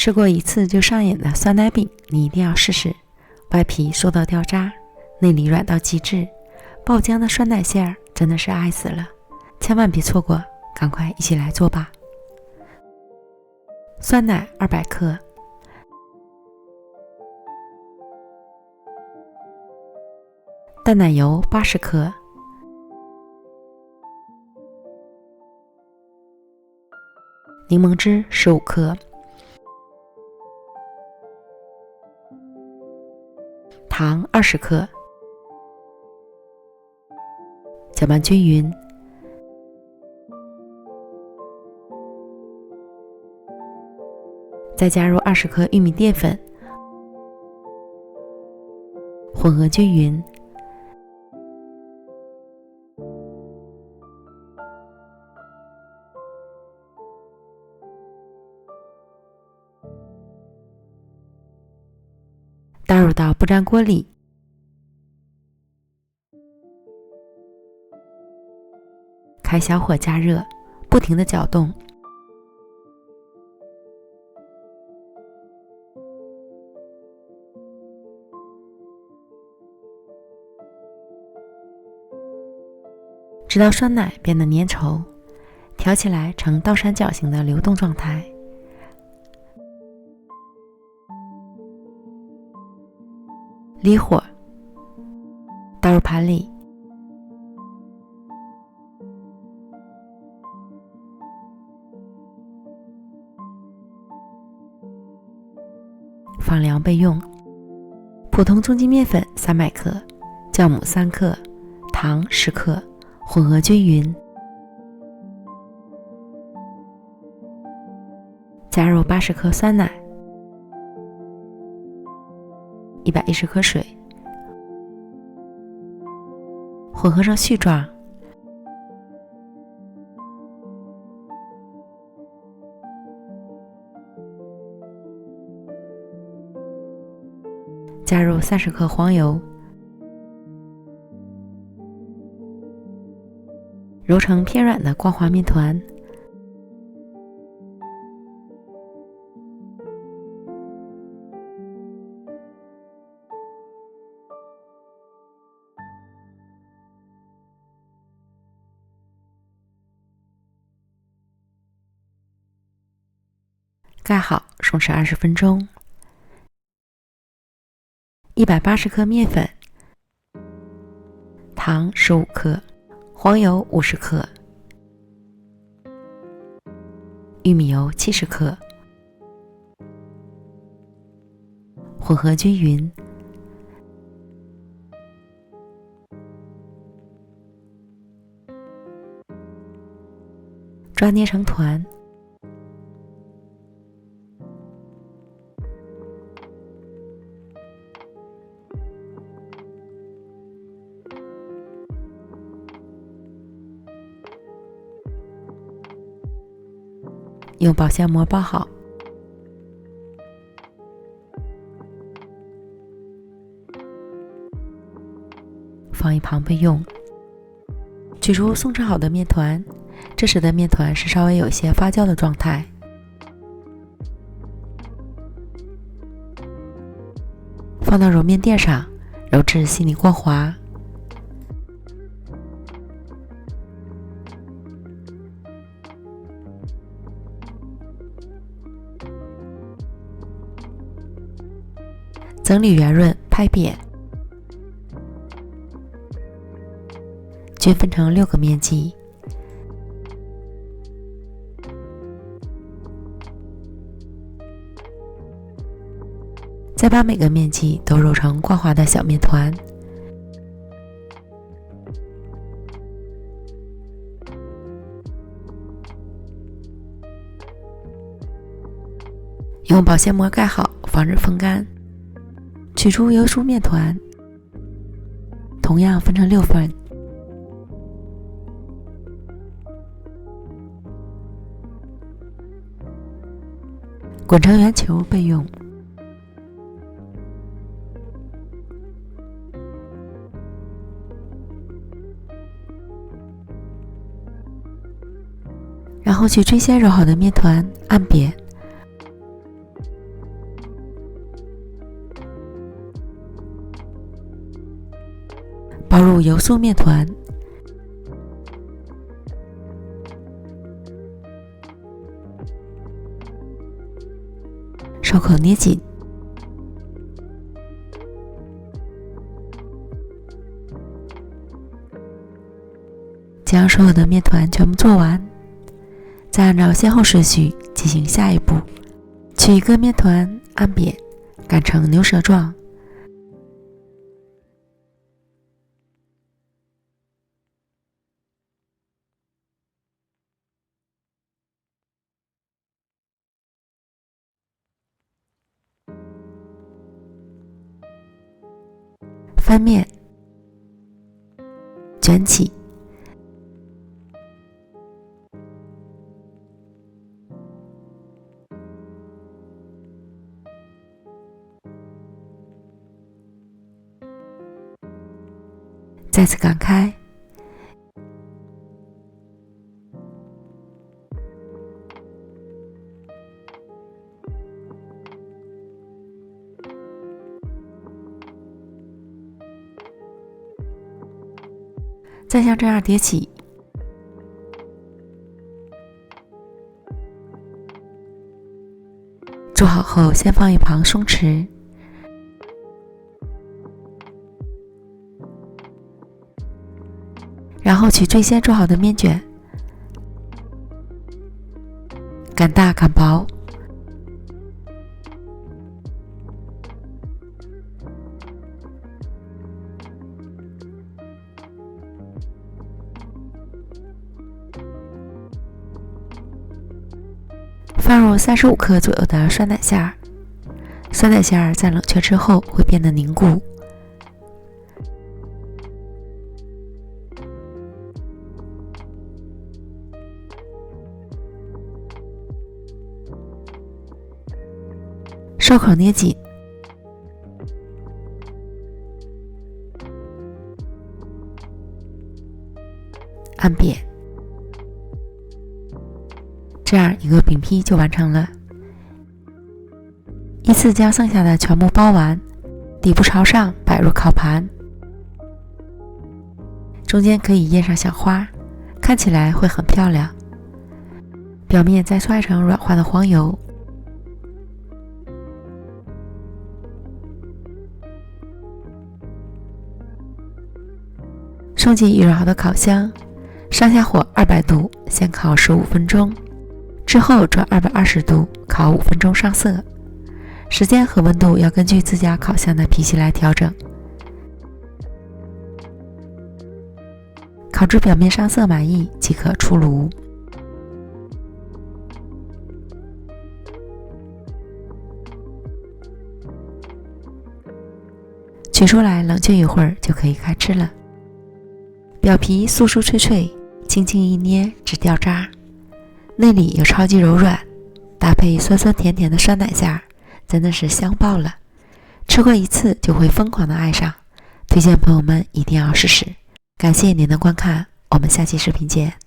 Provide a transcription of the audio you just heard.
吃过一次就上瘾的酸奶饼，你一定要试试。外皮酥到掉渣，内里软到极致，爆浆的酸奶馅儿真的是爱死了，千万别错过，赶快一起来做吧。酸奶200克，淡奶油80克，柠檬汁15克，糖20克，搅拌均匀。再加入20克玉米淀粉，混合均匀。倒入到不粘锅里，开小火加热，不停地搅动。直到酸奶变得粘稠，调起来呈倒三角形的流动状态。离火，倒入盘里，放凉备用。普通中筋面粉300克，酵母3克，糖10克，混合均匀。加入80克酸奶，110克水，混合成絮状。加入30克黄油，揉成偏软的光滑面团。盖好，松弛20分钟。180克面粉，糖15克，黄油50克，玉米油70克，混合均匀。抓捏成团。用保鲜膜包好，放一旁备用。取出松弛好的面团，这时的面团是稍微有些发酵的状态。放到揉面垫上，揉至细腻光滑。整理圆润，拍扁，均分成6个面剂。再把每个面剂都揉成光滑的小面团。用保鲜膜盖好，防止风干。取出油酥面团，同样分成6份。滚成圆球备用。然后取最先揉好的面团按扁，包入油酥面团，手口捏紧，将所有的面团全部做完，再按照先后顺序进行下一步。取一个面团按扁，擀成牛舌状，翻面，卷起，再次擀开，再像这样叠起，做好后先放一旁松弛，然后取最先做好的面卷，擀大擀薄，放入35克左右的酸奶馅儿，酸奶馅儿在冷却之后会变得凝固。手口捏紧，按扁，这样一个饼坯就完成了。依次将剩下的全部包完，底部朝上摆入烤盘，中间可以印上小花，看起来会很漂亮。表面再刷一层软化的黄油，送进预热好的烤箱，上下火200度，先烤15分钟，之后转220度烤5分钟上色。时间和温度要根据自家烤箱的脾气来调整。烤至表面上色满意即可出炉。取出来冷却一会儿就可以开吃了。表皮酥酥脆脆，轻轻一捏只掉渣，内里又超级柔软，搭配酸酸甜甜的酸奶馅儿，真的是香爆了。吃过一次就会疯狂的爱上，推荐朋友们一定要试试。感谢您的观看，我们下期视频见。